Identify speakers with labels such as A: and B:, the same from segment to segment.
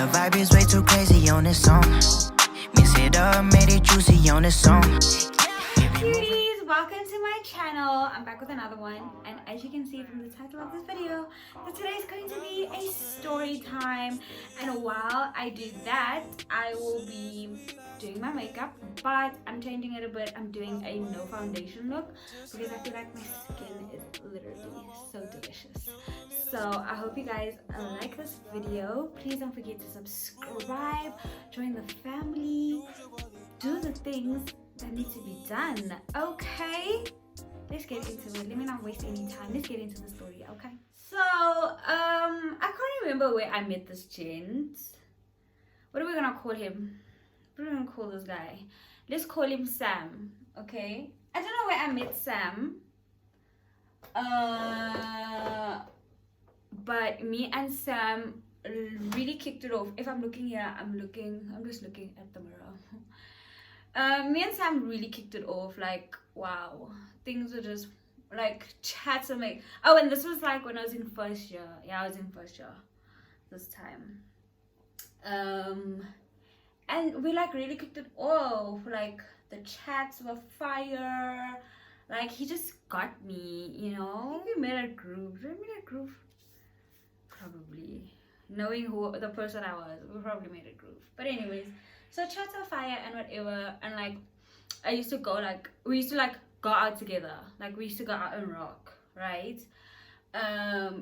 A: The vibe is way too crazy on this song. Mix it up, made it juicy on this song.
B: Cuties, welcome to my channel. I'm back with another one, and as you can see from the title of this video, that today is going to be a story time. And while I do that, I will be doing my makeup, but I'm changing it a bit. I'm doing a no foundation look because I feel like my skin is literally so delicious. So I hope you guys like this video. Please don't forget to subscribe, join the family, do the things that need to be done. Okay, let's get into it. Let me not waste any time. Let's get into the story. Okay, so I can't remember where I met this gent. What are we gonna call him? What are we gonna call this guy? Let's call him Sam. Okay, I don't know where I met Sam, but me and Sam really kicked it off. If I'm looking here, I'm just looking at the mirror. Me and Sam really kicked it off. Like, wow, things were just like chats and like, oh, and this was like when I was in first year. Yeah, I was in first year this time. And we like really kicked it off. Like the chats were fire. Like he just got me, you know. I think we met at group. Did we meet at group? Probably. Knowing who the person I was, we probably made a group. But anyways, so chats are fire and whatever. And like I used to go, like we used to like go out together. Like we used to go out and rock, right?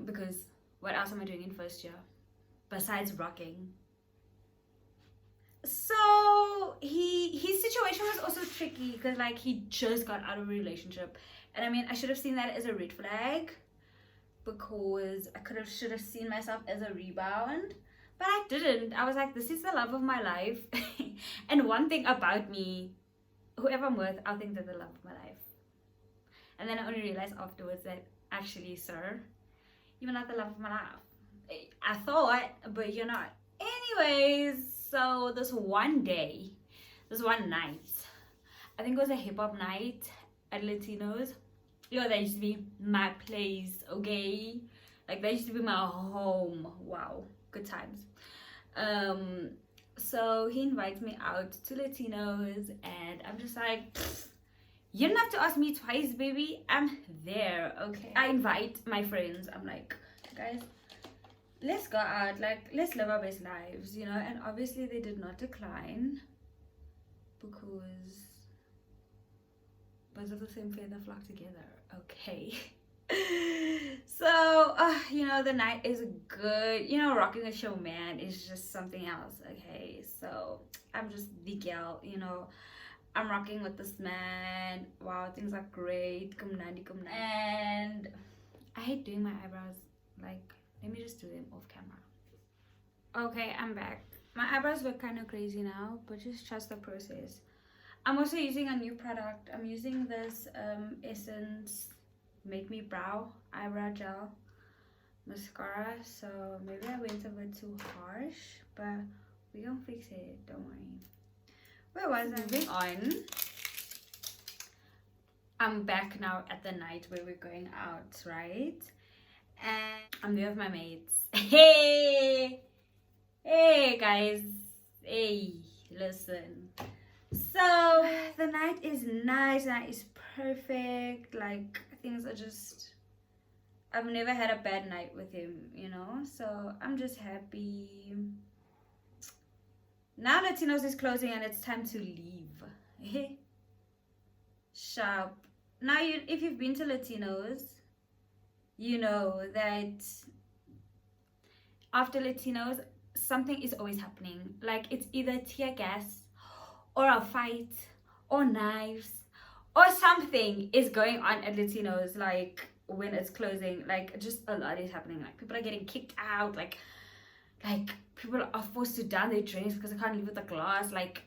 B: Because what else am I doing in first year besides rocking? So his situation was also tricky because like he just got out of a relationship, and I mean I should have seen that as a red flag because I should have seen myself as a rebound, but I didn't. I was like, this is the love of my life. And one thing about me, whoever I'm with, I'll think they're the love of my life. And then I only realized afterwards that actually, sir, you're not the love of my life. I thought, but you're not. Anyways, so this one night, I think it was a hip-hop night at Latinos. Yo, that used to be my place, okay? Like that used to be my home. Wow, good times. So he invites me out to Latinos, and I'm just like, you don't have to ask me twice, baby. I'm there, okay? I invite my friends. I'm like, guys, let's go out, like let's live our best lives, you know. And obviously they did not decline because birds of the same feather flock together, okay? So you know, the night is good, you know. Rocking a show, man, is just something else, okay? So I'm just the girl, you know. I'm rocking with this man. Wow, things are great. Kumnandi. And I hate doing my eyebrows. Like, let me just do them off camera. Okay, I'm back. My eyebrows look kind of crazy now, but just trust the process. I'm also using a new product. I'm using this Essence Make Me Brow Eyebrow Gel Mascara. So maybe I went a bit too harsh, but we gonna fix it, don't worry. Where was I? Moving on. I'm back now at the night where we're going out, right? And I'm there with my mates. Hey guys, hey, listen. So the night is nice, the night is perfect. Like things are just, I've never had a bad night with him, you know. So I'm just happy. Now Latinos is closing and it's time to leave. Sharp. Now if you've been to Latinos, you know that after Latinos, something is always happening. Like it's either tear gas or a fight or knives or something is going on at Latinos. Like when it's closing, like just a lot is happening. Like people are getting kicked out. Like people are forced to down their drinks because they can't leave with a glass. Like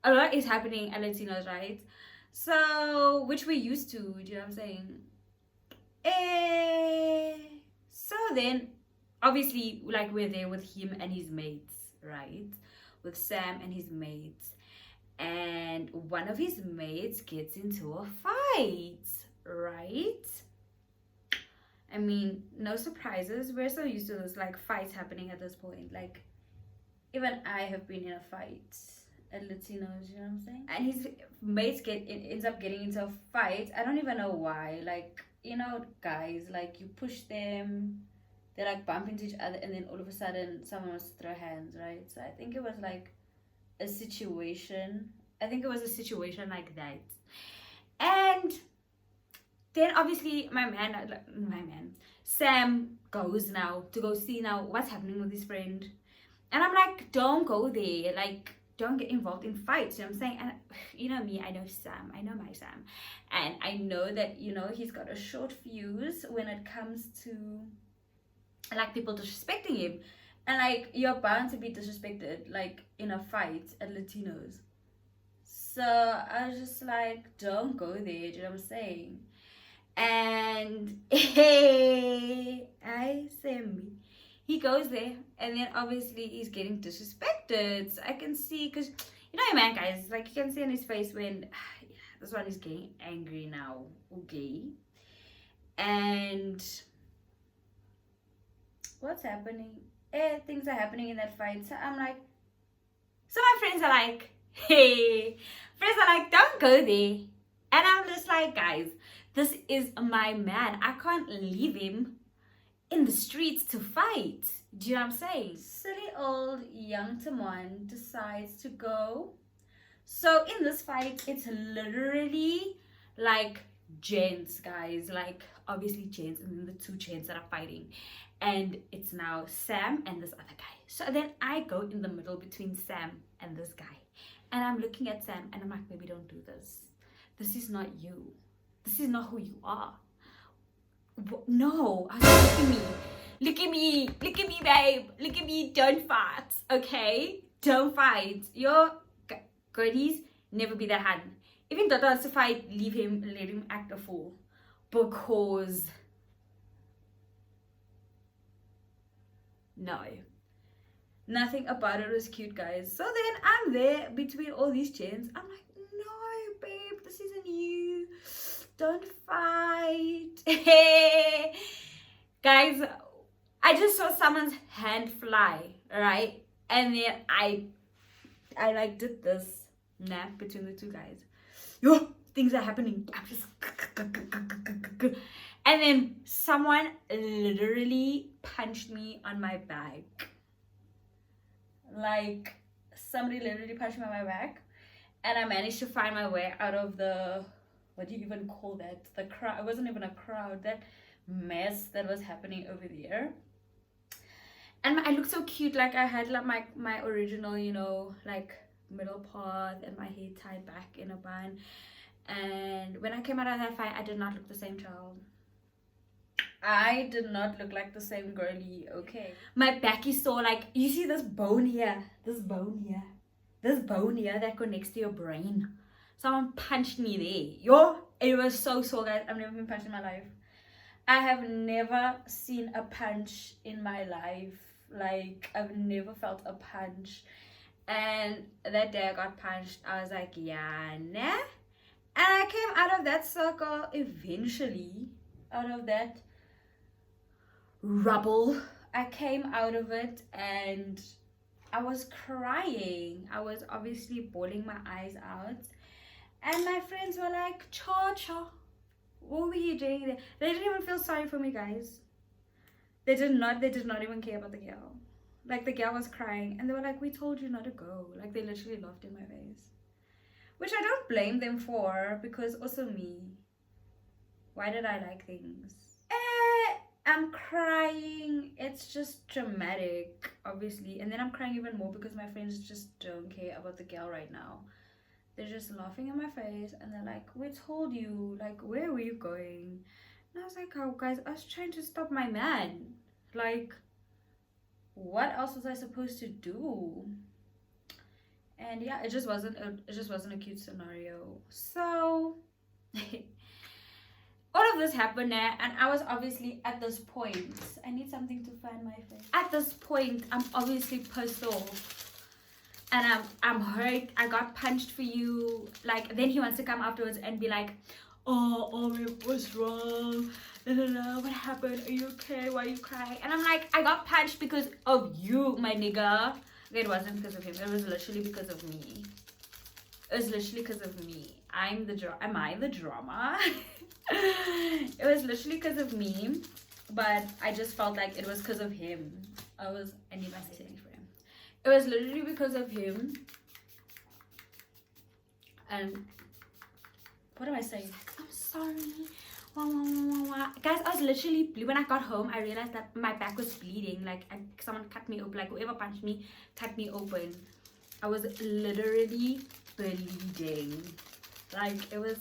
B: a lot is happening at Latinos, right? So which we used to, do you know what I'm saying? So then obviously like we're there with him and his mates, right? With Sam and his mates, and one of his mates gets into a fight, right? I mean, no surprises. We're so used to this like fights happening at this point. Like even I have been in a fight at Latinos, you know what I'm saying? And his mates ends up getting into a fight. I don't even know why. Like, you know, guys, like you push them, they like bump into each other, and then all of a sudden someone wants to throw hands, right? So I think it was like a situation. I think it was a situation like that. And then obviously my man, Sam goes now to go see now what's happening with his friend. And I'm like, don't go there. Like, don't get involved in fights. You know what I'm saying? And you know me, I know Sam. I know my Sam. And I know that, you know, he's got a short fuse when it comes to like people disrespecting him. And like, you're bound to be disrespected, like in a fight at Latinos. So I was just like, don't go there. Do you know what I'm saying? And I say me. He goes there, and then obviously he's getting disrespected. So I can see, because you know, man, guys, like you can see on his face when this one is getting angry now, okay? And what's happening? Things are happening in that fight. So I'm like, so my friends are like, don't go there. And I'm just like, guys, this is my man. I can't leave him in the streets to fight. Do you know what I'm saying? Silly old young Timon decides to go. So in this fight, it's literally like gents, guys. Like obviously gents, and then the two gents that are fighting. And it's now Sam and this other guy. So then I go in the middle between Sam and this guy. And I'm looking at Sam and I'm like, baby, don't do this. This is not you. This is not who you are. No, look at me. Look at me. Look at me, babe. Look at me. Don't fight. Okay? Don't fight. Your goodies never be that hard. Even Dada wants to fight, leave him, let him act a fool. Because no. Nothing about it was cute, guys. So then I'm there between all these gents. I'm like, no, babe, this isn't you. Don't fight. Guys, I just saw someone's hand fly, right? And then I like did this nap between the two guys. Yo, things are happening. I'm just and then someone literally punched me on my back. Like somebody literally punched me on my back, and I managed to find my way out of the, what do you even call that? The crowd. It wasn't even a crowd. That mess that was happening over there. And I looked so cute. Like I had like my original, you know, like middle part and my hair tied back in a bun. And when I came out of that fight, I did not look the same child. I did not look like the same girly, okay? My back is so like, you see this bone here, this bone here, this bone here that connects to your brain. Someone punched me there. Yo, it was so guys. I've never been punched in my life. I have never seen a punch in my life. Like, I've never felt a punch. And that day I got punched, I was like, yeah, nah. And I came out of that circle eventually, out of that rubble. I came out of it and I was crying. I was obviously bawling my eyes out. And my friends were like, Cha, what were you doing there? They didn't even feel sorry for me, guys. They did not even care about the girl. Like, the girl was crying and they were like, we told you not to go. Like, they literally laughed in my face. Which I don't blame them for, because also me. Why did I like things? I'm crying. It's just dramatic, obviously. And then I'm crying even more because my friends just don't care about the girl right now. They're just laughing in my face and they're like, we told you, like, where were you going? And I was like, oh guys, I was trying to stop my man. Like, what else was I supposed to do? And yeah, it just wasn't a cute scenario. So all of this happened there, and I was obviously at this point, I need something to fan my face. At this point, I'm obviously pissed off. And I'm hurt. I got punched for you. Like, then he wants to come afterwards and be like, oh, what's wrong? What happened? Are you okay? Why are you crying? And I'm like, I got punched because of you, my nigga. It wasn't because of him. It was literally because of me. It was literally because of me. Am I the drama? It was literally because of me, but I just felt like it was because of him. I need my setting for him. It was literally because of him. And what am I saying? I'm sorry. Guys, I was literally, when I got home, I realized that my back was bleeding. Like someone cut me open, like whoever punched me cut me open. I was literally bleeding. Like it was,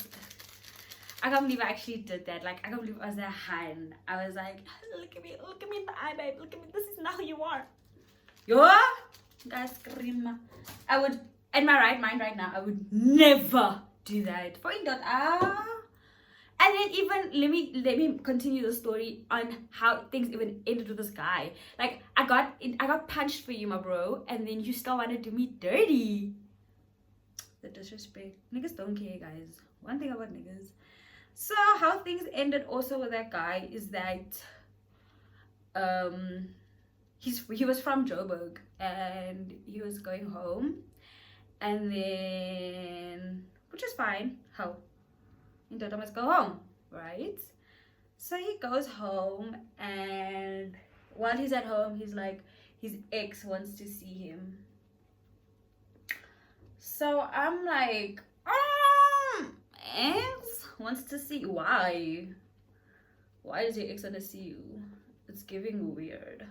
B: I can't believe I actually did that. Like I can't believe I was a hand. I was like, look at me in the eye, babe, look at me, this is not who you are. Yo, guys, scream. I would, in my right mind right now, I would never do that. And then even let me continue the story on how things even ended with this guy. Like I got punched for you, my bro, and then you still want to do me dirty. The disrespect. Niggas don't care, guys. One thing about niggas. So how things ended also with that guy is that he was from Joburg and he was going home, and then, which is fine. How? You don't must go home, right? So he goes home, and while he's at home, he's like, his ex wants to see him. So I'm like, ex wants to see, why does your ex want to see you? It's giving weird.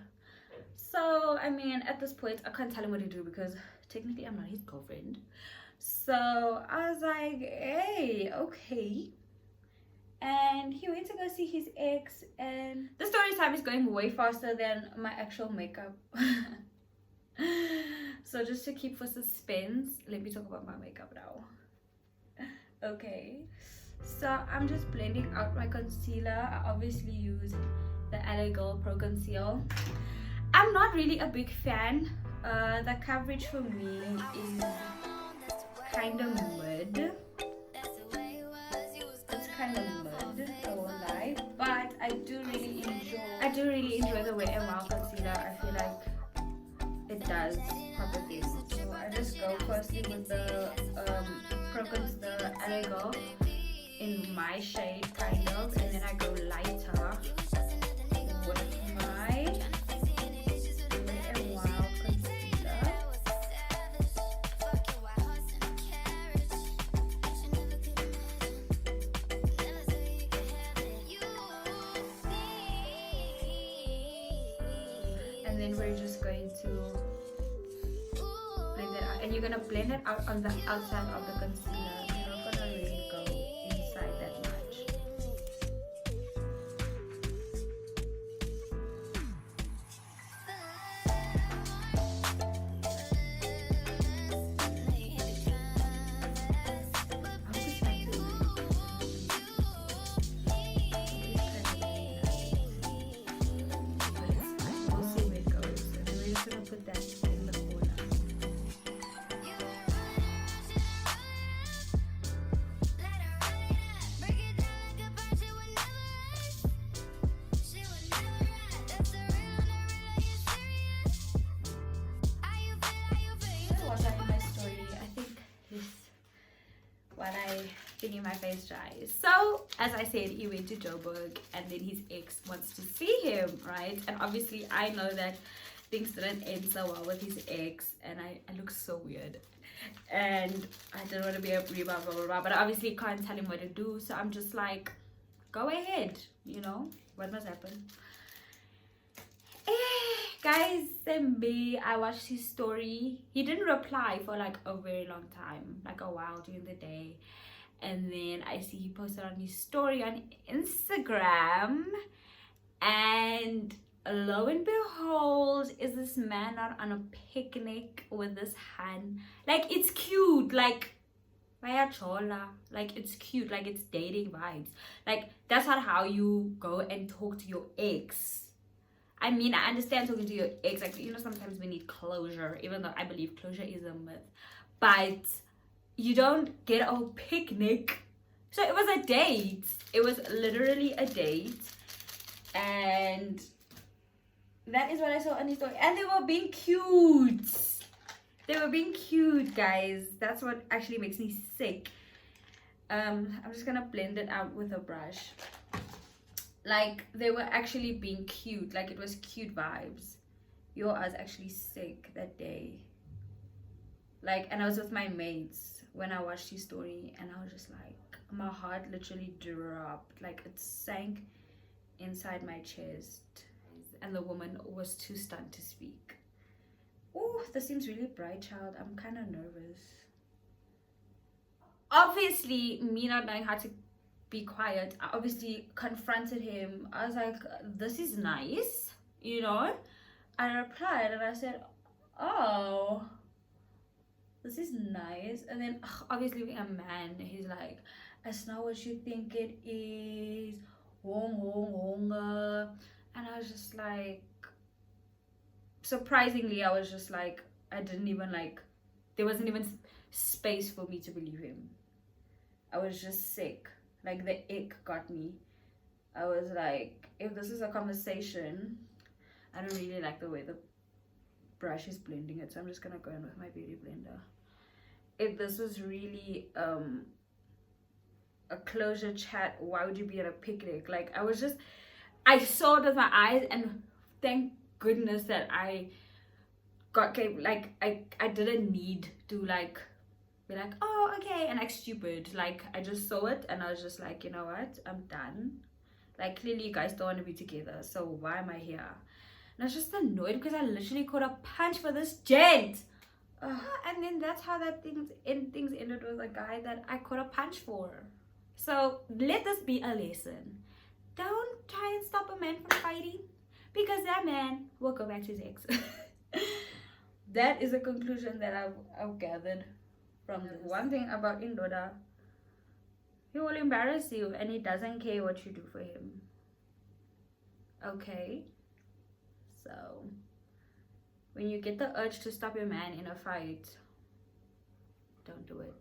B: So I mean, at this point I can't tell him what to do because technically I'm not his girlfriend. So I was like, hey, okay. And he went to go see his ex, and the story time is going way faster than my actual makeup. So just to keep for suspense, let me talk about my makeup now. Okay, so I'm just blending out my concealer. I obviously use the LA Girl Pro Conceal. I'm not really a big fan. The coverage for me is kind of mid. It's kind of mid, I won't lie. But I do really enjoy the Wet n Wild concealer. I feel like it does proper things. So I just go firstly with the the LA Girl in my shade kind of, and then I go lighter with my Wet n Wild concealer. And then we're just going to blend it out, and you're gonna blend it out on the outside of the concealer. You're not gonna really go inside that much. We'll see where it goes, and then we're just gonna put that in the corner. Watch out for my story. I think this while I finish my face dry. So as I said, he went to Joburg, and then his ex wants to see him, right? And obviously I know that things didn't end so well with his ex, and I look so weird, and I didn't want to be a rebound, blah blah blah, but I obviously can't tell him what to do. So I'm just like, go ahead, you know, what must happen. Guys, I watched his story. He didn't reply for like a very long time, like a while during the day, and then I see he posted on his story on Instagram, and lo and behold, is this man out on a picnic with this hand. Like, it's cute, like vaya chola, like it's cute, like it's dating vibes. Like that's not how you go and talk to your ex. I mean, I understand talking to your ex, like, you know, sometimes we need closure, even though I believe closure is a myth, but you don't get a picnic. So it was a date. It was literally a date, and that is what I saw on his story. And they were being cute. They were being cute, guys. That's what actually makes me sick. I'm just gonna blend it out with a brush. Like, they were actually being cute. Like, it was cute vibes. Yo, I was actually sick that day. Like, and I was with my mates when I watched his story, and I was just like, my heart literally dropped. Like, it sank inside my chest, and the woman was too stunned to speak. Oh, this seems really bright, child. I'm kind of nervous. Obviously, me not knowing how to be quiet, I obviously confronted him. I was like, this is nice, you know. I replied and I said, oh, this is nice. And then obviously being a man, he's like, that's not what you think it is. And I was just like, surprisingly, I was just like, I didn't even like, there wasn't even space for me to believe him. I was just sick. Like, the ick got me. I was like, if this is a conversation, I don't really like the way the brush is blending it, so I'm just gonna go in with my beauty blender. If this was really a closure chat, why would you be at a picnic? Like, I saw it with my eyes, and thank goodness that I didn't need to like be like, oh, okay, and act stupid. Like, I just saw it and I was just like, you know what, I'm done. Like, clearly you guys don't want to be together, so why am I here? And I was just annoyed because I literally caught a punch for this gent. And then that's how things ended with a guy that I caught a punch for. So let this be a lesson. Don't try and stop a man from fighting, because that man will go back to his ex. That is a conclusion that I've gathered from this. One thing about Indoda, he will embarrass you and he doesn't care what you do for him. Okay? So, when you get the urge to stop your man in a fight, don't do it.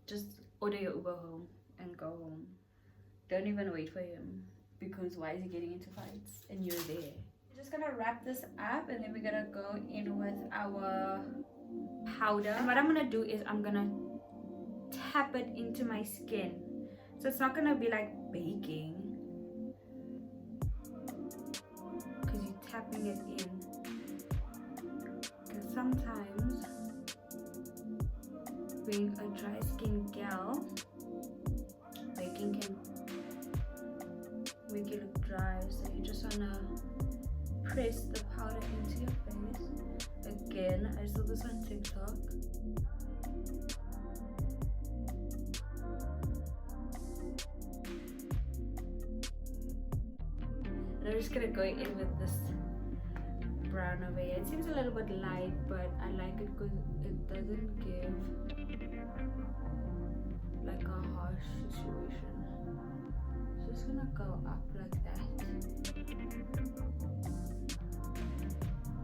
B: Just order your Uber home and go home. Don't even wait for him, because why is he getting into fights and you're there? We're just gonna wrap this up and then we're gonna go in with our powder. And what I'm gonna do is I'm gonna tap it into my skin, so it's not gonna be like baking, because you're tapping it in. Because sometimes being a dry skin gal, baking can make you look dry, so you just wanna press the powder into your face. Again, I saw this on TikTok. And I'm just gonna go in with this brown over here. It seems a little bit light, but I like it because it doesn't give like a harsh situation. Just gonna go up like that,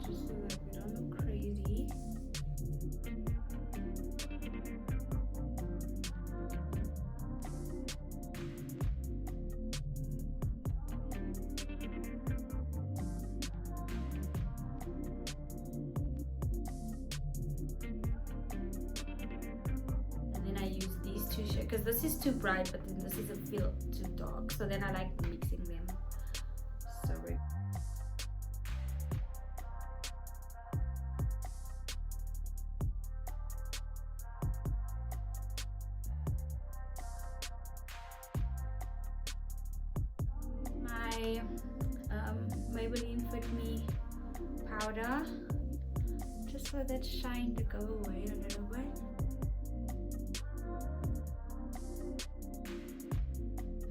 B: just so that we don't look crazy. And then I use these two shades, because this is too bright, but then this is a feel too dark, so then I like mixing them. So my Maybelline Fit Me powder, just for that shine to go away a little bit.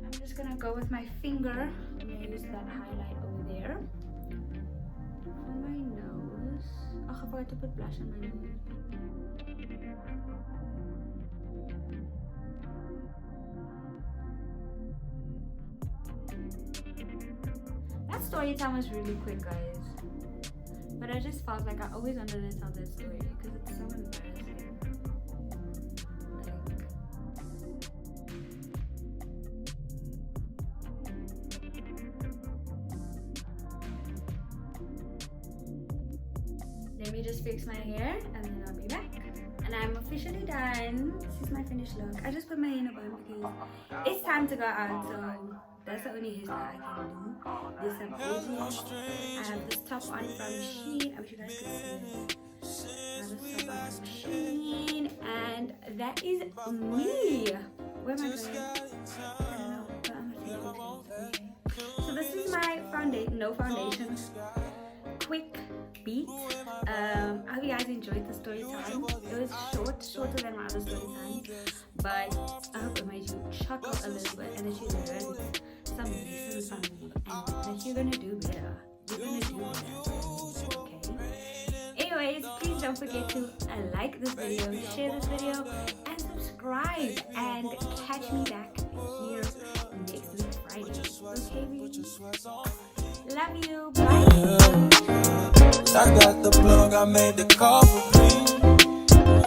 B: I'm just gonna go with my finger. I'm gonna use that highlight over there for my nose. Oh, I forgot to put blush on my nose. That story time was really quick, guys. But I just felt like I always wanted to tell that story because it's so embarrassing. let me just fix my hair and then I'll be back. And I'm officially done. This is my finished look. I just put my hair in a bun because it's time to go out, so that's the only hairstyle I can do. This some edges. I have this top on from Shein. I wish you guys could see it. I have this top on from Shein, and that is me. Where am I going? I don't know, but I'm gonna take pictures. Okay. So this is my foundation, no foundation, quick beat. I hope you guys enjoyed the story time. It was shorter than my other story times, but I hope it made you chuckle a little bit and that you learned some lessons from me and that you're gonna do better. You're gonna do better. Okay. Anyways, please don't forget to like this video, share this video, and subscribe. And catch me back here next week Friday. Okay, baby? Love you. Bye.
C: I got the plug, I made the call for free.